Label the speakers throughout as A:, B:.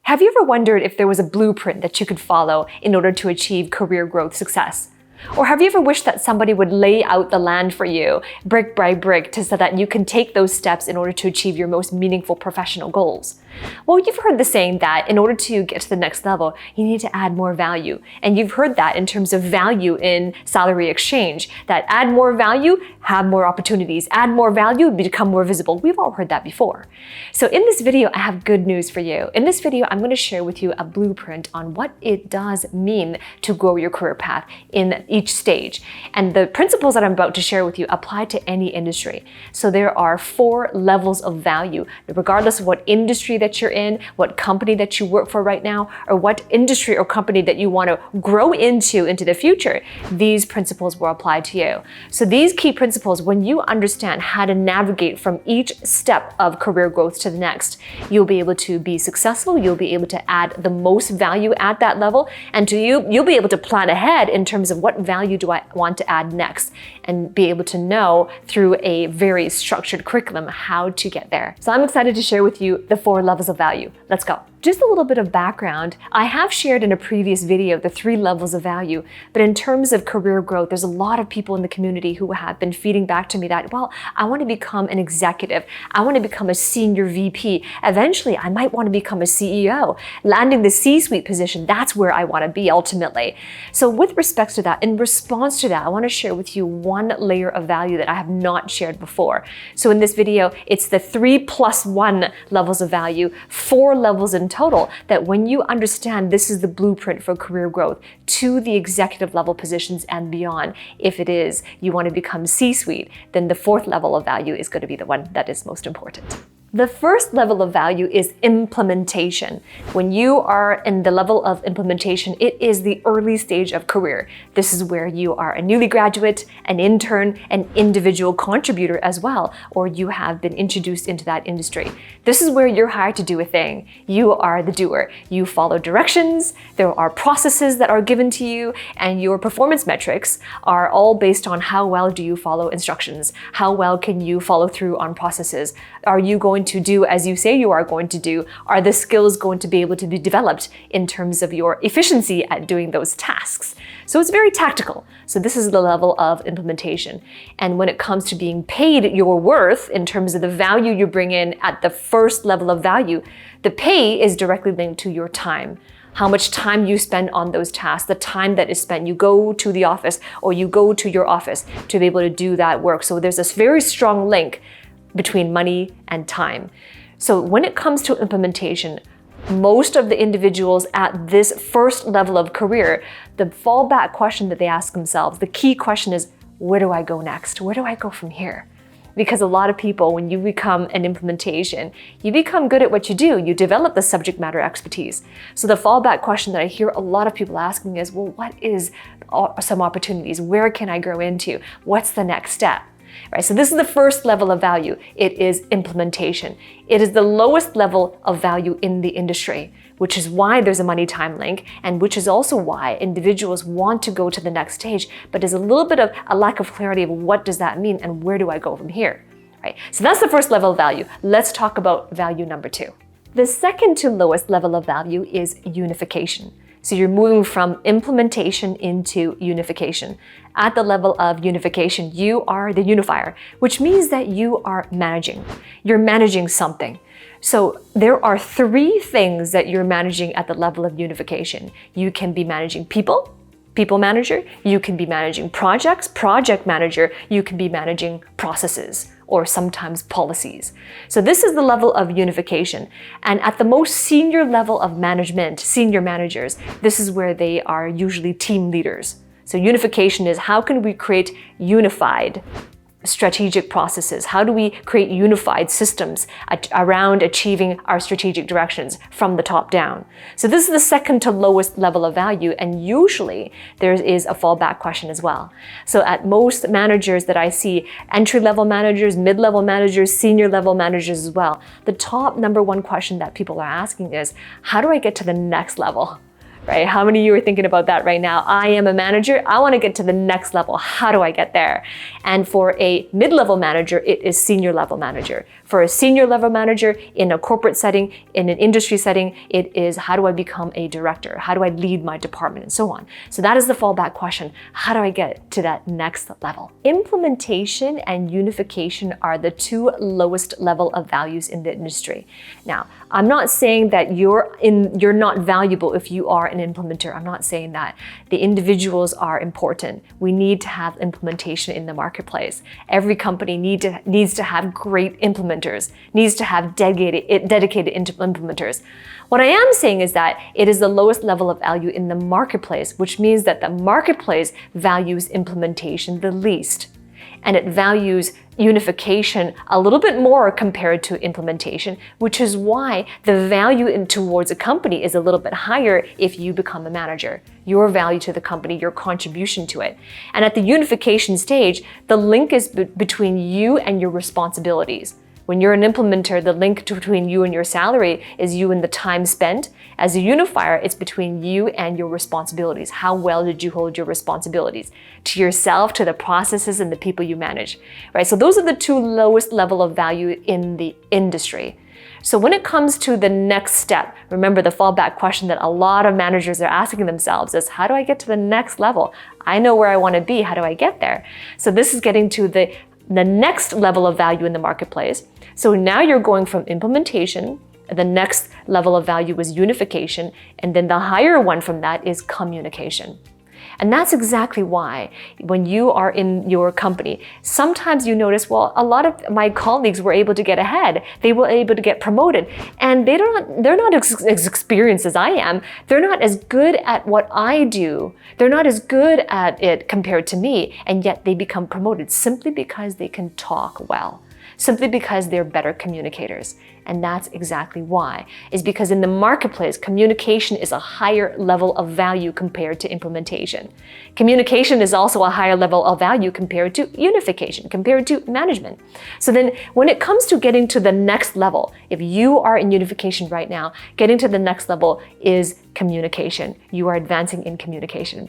A: Have you ever wondered if there was a blueprint that you could follow in order to achieve career growth success? Or have you ever wished that somebody would lay out the land for you, brick by brick, so that you can take those steps in order to achieve your most meaningful professional goals? Well, you've heard the saying that in order to get to the next level, you need to add more value. And you've heard that in terms of value in salary exchange, that add more value, have more opportunities. Add more value, become more visible. We've all heard that before. So in this video, I have good news for you. In this video, I'm going to share with you a blueprint on what it does mean to grow your career path in each stage. And the principles that I'm about to share with you apply to any industry. So there are 4 levels of value, regardless of what industry that you're in, what company that you work for right now, or what industry or company that you want to grow into the future. These principles will apply to you. So these key principles, when you understand how to navigate from each step of career growth to the next, you'll be able to be successful, you'll be able to add the most value at that level, and you'll be able to plan ahead in terms of what value do I want to add next, and be able to know through a very structured curriculum how to get there. So I'm excited to share with you the 4 levels of value. Let's go. Just a little bit of background. I have shared in a previous video the 3 levels of value, but in terms of career growth, there's a lot of people in the community who have been feeding back to me that, well, I want to become an executive. I want to become a senior VP. Eventually, I might want to become a CEO. Landing the C-suite position, that's where I want to be ultimately. So with respect to that, in response to that, I want to share with you 1 layer of value that I have not shared before. So in this video, it's the 3+1 levels of value, 4 levels in total, that when you understand this is the blueprint for career growth to the executive level positions and beyond, if it is you want to become C-suite, then the 4th level of value is going to be the one that is most important. The first level of value is implementation. When you are in the level of implementation, it is the early stage of career. This is where you are a newly graduate, an intern, an individual contributor as well, or you have been introduced into that industry. This is where you're hired to do a thing. You are the doer. You follow directions, there are processes that are given to you, and your performance metrics are all based on how well do you follow instructions, how well can you follow through on processes. Are you going to do as you say you are going to do? Are the skills going to be able to be developed in terms of your efficiency at doing those tasks? So it's very tactical. So this is the level of implementation. And when it comes to being paid your worth in terms of the value you bring in at the first level of value, the pay is directly linked to your time. How much time you spend on those tasks, the time that is spent. You go to the office or you go to your office to be able to do that work. So there's this very strong link between money and time. So when it comes to implementation, most of the individuals at this first level of career, the fallback question that they ask themselves, the key question is, where do I go next? Where do I go from here? Because a lot of people, when you become an implementation, you become good at what you do. You develop the subject matter expertise. So the fallback question that I hear a lot of people asking is, well, what is some opportunities? Where can I grow into? What's the next step? Right, so this is the first level of value. It is implementation. It is the lowest level of value in the industry, which is why there's a money-time link, and which is also why individuals want to go to the next stage, but there's a little bit of a lack of clarity of what does that mean and where do I go from here, right? So that's the first level of value. Let's talk about value number 2. The second to lowest level of value is unification. So you're moving from implementation into unification. At the level of unification, you are the unifier, which means that you are managing. You're managing something. So there are 3 things that you're managing at the level of unification. You can be managing people, people manager. You can be managing projects, project manager. You can be managing processes, or sometimes policies. So this is the level of unification. And at the most senior level of management, senior managers, this is where they are usually team leaders. So unification is, how can we create unified strategic processes? How do we create unified systems around achieving our strategic directions from the top down? So this is the second to lowest level of value, and usually there is a fallback question as well. So at most managers that I see, entry-level managers, mid-level managers, senior-level managers as well, the top number 1 question that people are asking is, how do I get to the next level? Right? How many of you are thinking about that right now? I am a manager. I want to get to the next level. How do I get there? And for a mid-level manager, it is senior level manager. For a senior level manager in a corporate setting, in an industry setting, it is how do I become a director? How do I lead my department and so on? So that is the fallback question. How do I get to that next level? Implementation and unification are the two lowest level of values in the industry. Now, I'm not saying that you're not valuable if you are an implementer. I'm not saying that. The individuals are important. We need to have implementation in the marketplace. Every company needs to have great implementers, needs to have dedicated implementers. What I am saying is that it is the lowest level of value in the marketplace, which means that the marketplace values implementation the least. And it values unification a little bit more compared to implementation, which is why the value towards a company is a little bit higher if you become a manager. Your value to the company, your contribution to it. And at the unification stage, the link is between you and your responsibilities. When you're an implementer, the link between you and your salary is you and the time spent. As a unifier, it's between you and your responsibilities. How well did you hold your responsibilities? To yourself, to the processes and the people you manage, right? So those are the two lowest level of value in the industry. So when it comes to the next step, remember the fallback question that a lot of managers are asking themselves is, how do I get to the next level? I know where I want to be. How do I get there? So this is getting to the next level of value in the marketplace. So now you're going from implementation, the next level of value is unification, and then the higher one from that is communication. And that's exactly why when you are in your company, sometimes you notice, well, a lot of my colleagues were able to get ahead. They were able to get promoted, and they're not as experienced as I am. They're not as good at what I do. They're not as good at it compared to me, and yet they become promoted simply because they can talk well. Simply because they're better communicators. And that's exactly why. Is because in the marketplace, communication is a higher level of value compared to implementation. Communication is also a higher level of value compared to unification, compared to management. So then when it comes to getting to the next level, if you are in unification right now, getting to the next level is communication. You are advancing in communication.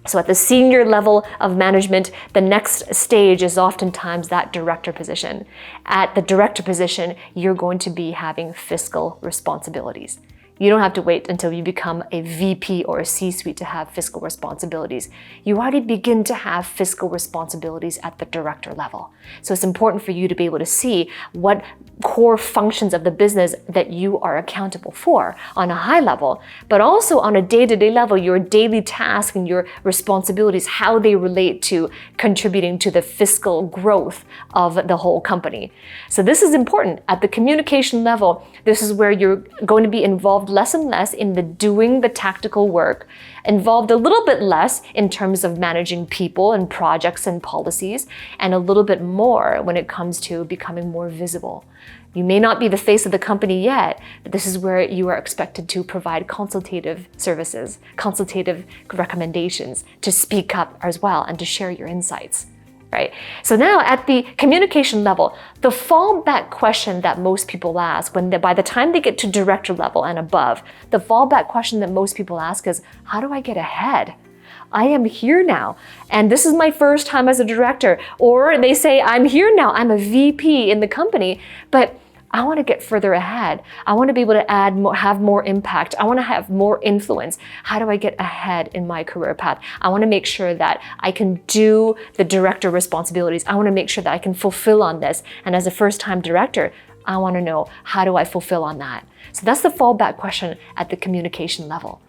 A: So at the senior level of management, the next stage is oftentimes that director position. At the director position, you're going to be having fiscal responsibilities. You don't have to wait until you become a VP or a C-suite to have fiscal responsibilities. You already begin to have fiscal responsibilities at the director level. So it's important for you to be able to see what core functions of the business that you are accountable for on a high level, but also on a day-to-day level, your daily tasks and your responsibilities, how they relate to contributing to the fiscal growth of the whole company. So this is important. At the communication level, this is where you're going to be involved less and less in doing the tactical work, involved a little bit less in terms of managing people and projects and policies, and a little bit more when it comes to becoming more visible. You may not be the face of the company yet, but this is where you are expected to provide consultative services, consultative recommendations, to speak up as well and to share your insights. Right? So now at the communication level, the fallback question that most people ask by the time they get to director level and above, the fallback question that most people ask is, how do I get ahead? I am here now, and this is my first time as a director. Or they say, I'm here now, I'm a VP in the company, but I want to get further ahead. I want to be able to have more impact. I want to have more influence. How do I get ahead in my career path? I want to make sure that I can do the director responsibilities. I want to make sure that I can fulfill on this. And as a first-time director, I want to know, how do I fulfill on that? So that's the fallback question at the communication level.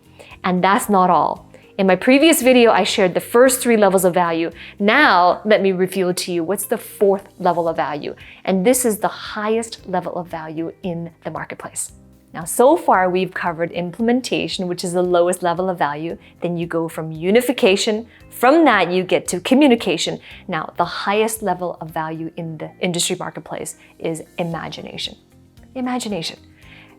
A: And that's not all. In my previous video, I shared the first 3 levels of value. Now, let me reveal to you what's the 4th level of value. And this is the highest level of value in the marketplace. Now, so far, we've covered implementation, which is the lowest level of value. Then you go from unification. From that, you get to communication. Now, the highest level of value in the industry marketplace is imagination. Imagination.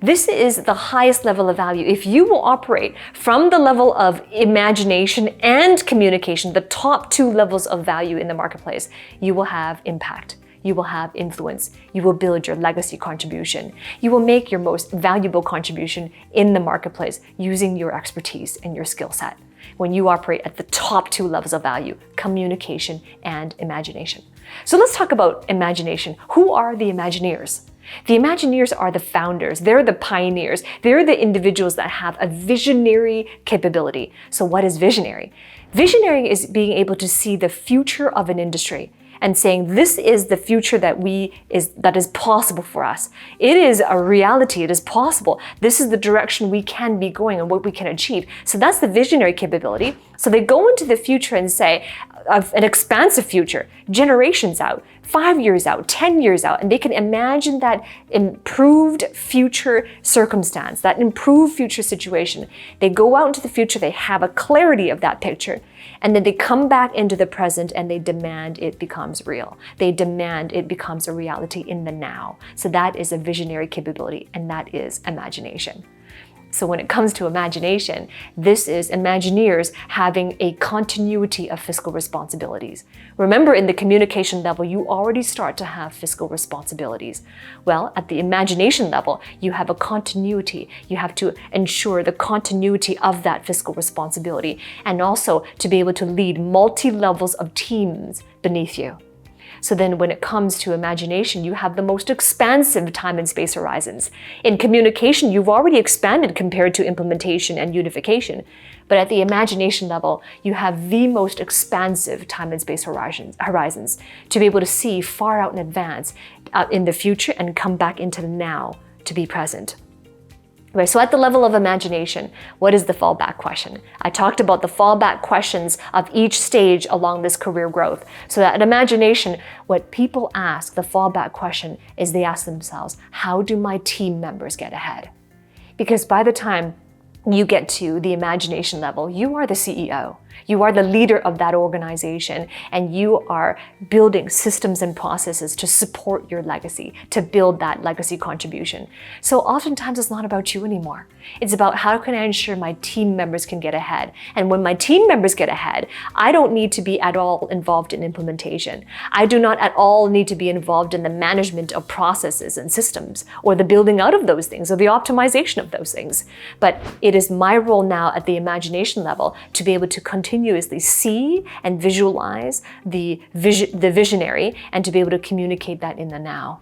A: This is the highest level of value. If you will operate from the level of imagination and communication, the top 2 levels of value in the marketplace, you will have impact. You will have influence. You will build your legacy contribution. You will make your most valuable contribution in the marketplace using your expertise and your skill set. When you operate at the top 2 levels of value, communication and imagination. So let's talk about imagination. Who are the Imagineers? The Imagineers are the founders. They're the pioneers. They're the individuals that have a visionary capability. So what is visionary? Visionary is being able to see the future of an industry and saying, this is the future that is possible for us. It is a reality, it is possible. This is the direction we can be going and what we can achieve. So that's the visionary capability. So they go into the future and say, of an expansive future, generations out, 5 years out, 10 years out, and they can imagine that improved future circumstance, that improved future situation. They go out into the future, they have a clarity of that picture, and then they come back into the present and they demand it becomes real. They demand it becomes a reality in the now. So that is a visionary capability, and that is imagination. So when it comes to imagination, this is Imagineers having a continuity of fiscal responsibilities. Remember, in the communication level, you already start to have fiscal responsibilities. Well, at the imagination level, you have a continuity. You have to ensure the continuity of that fiscal responsibility, and also to be able to lead multi-levels of teams beneath you. So then when it comes to imagination, you have the most expansive time and space horizons. In communication, you've already expanded compared to implementation and unification. But at the imagination level, you have the most expansive time and space horizons to be able to see far out in advance, in the future, and come back into the now to be present. Okay, so at the level of imagination, what is the fallback question? I talked about the fallback questions of each stage along this career growth. So that at imagination, what people ask, the fallback question, is they ask themselves, how do my team members get ahead? Because by the time you get to the imagination level, you are the CEO. You are the leader of that organization, and you are building systems and processes to support your legacy, to build that legacy contribution. So oftentimes it's not about you anymore. It's about how can I ensure my team members can get ahead? And when my team members get ahead, I don't need to be at all involved in implementation. I do not at all need to be involved in the management of processes and systems, or the building out of those things, or the optimization of those things. But it is my role now at the imagination level to be able to continuously see and visualize the visionary, and to be able to communicate that in the now.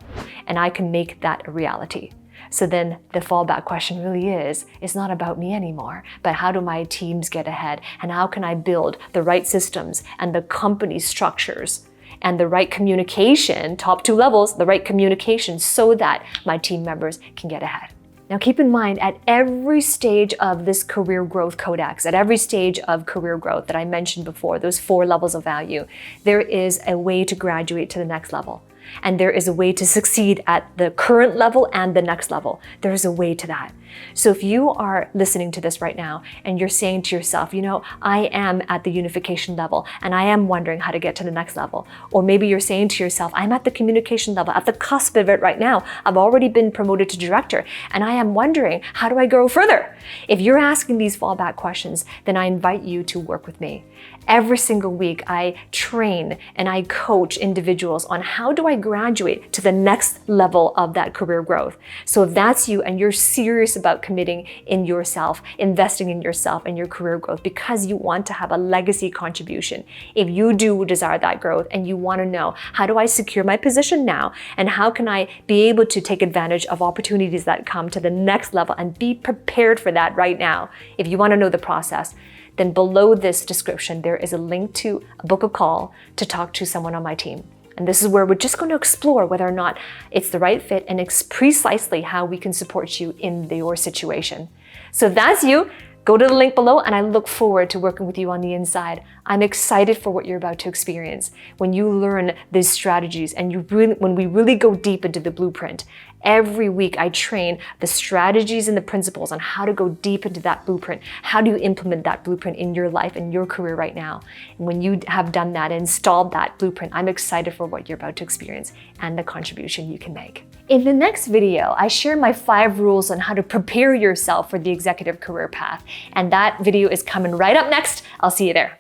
A: And I can make that a reality. So then the fallback question really is, it's not about me anymore, but how do my teams get ahead? And how can I build the right systems and the company structures and the right communication, top 2 levels, the right communication, so that my team members can get ahead. Now keep in mind, at every stage of this career growth codex, at every stage of career growth that I mentioned before, those 4 levels of value, there is a way to graduate to the next level. And there is a way to succeed at the current level and the next level. There is a way to that. So if you are listening to this right now and you're saying to yourself, you know, I am at the unification level and I am wondering how to get to the next level. Or maybe you're saying to yourself, I'm at the communication level, at the cusp of it right now. I've already been promoted to director and I am wondering, how do I grow further? If you're asking these fallback questions, then I invite you to work with me. Every single week, I train and I coach individuals on how do I graduate to the next level of that career growth. So if that's you and you're serious about committing in yourself, investing in yourself and your career growth because you want to have a legacy contribution, if you do desire that growth and you want to know, how do I secure my position now? And how can I be able to take advantage of opportunities that come to the next level and be prepared for that right now? If you want to know the process, then below this description, there is a link to book a call to talk to someone on my team. And this is where we're just going to explore whether or not it's the right fit and it's precisely how we can support you in your situation. So if that's you, go to the link below and I look forward to working with you on the inside. I'm excited for what you're about to experience when you learn these strategies and when we really go deep into the blueprint. Every week I train the strategies and the principles on how to go deep into that blueprint. How do you implement that blueprint in your life and your career right now? And when you have done that and installed that blueprint, I'm excited for what you're about to experience and the contribution you can make. In the next video, I share my 5 rules on how to prepare yourself for the executive career path. And that video is coming right up next. I'll see you there.